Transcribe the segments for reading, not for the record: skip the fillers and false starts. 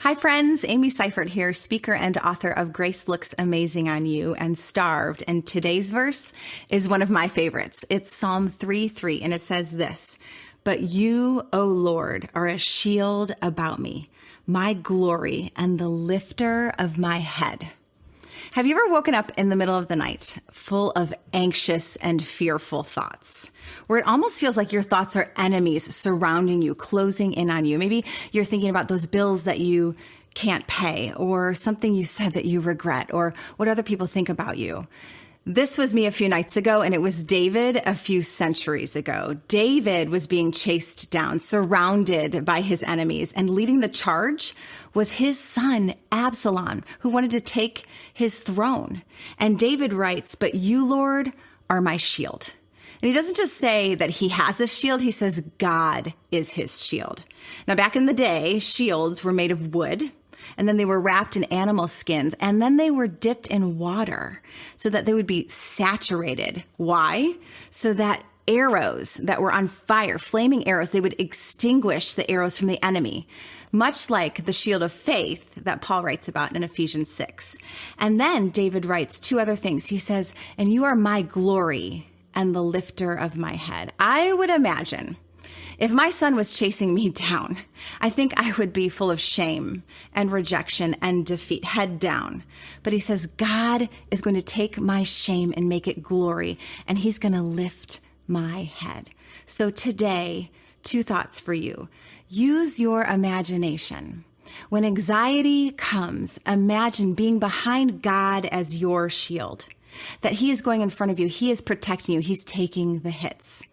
Hi friends, Amy Seifert here, speaker and author of Grace Looks Amazing on You and Starved. And today's verse is one of my favorites. It's Psalm 3:3, and it says this: "But you, O Lord, are a shield about me, my glory and the lifter of my head." Have you ever woken up in the middle of the night full of anxious and fearful thoughts, where it almost feels like your thoughts are enemies surrounding you, closing in on you? Maybe you're thinking about those bills that you can't pay, or something you said that you regret, or what other people think about you. This was me a few nights ago, and it was David a few centuries ago. David was being chased down, surrounded by his enemies, and leading the charge was his son, Absalom, who wanted to take his throne. And David writes, "But you, Lord, are my shield." And he doesn't just say that he has a shield, he says God is his shield. Now, back in the day, shields were made of wood, and then they were wrapped in animal skins, and then they were dipped in water so that they would be saturated. Why? So that arrows that were on fire, flaming arrows, they would extinguish the arrows from the enemy, much like the shield of faith that Paul writes about in Ephesians 6. And then David writes two other things. He says, "And you are my glory and the lifter of my head." I would imagine if my son was chasing me down, I think I would be full of shame and rejection and defeat, head down. But he says, God is going to take my shame and make it glory, and he's going to lift my head. So today, two thoughts for you. Use your imagination. When anxiety comes, imagine being behind God as your shield, that he is going in front of you, he is protecting you, he's taking the hits.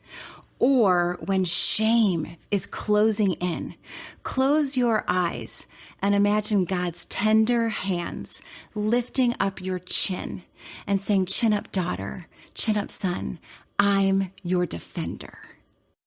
Or when shame is closing in, close your eyes and imagine God's tender hands lifting up your chin and saying, "Chin up, daughter, chin up, son, I'm your defender."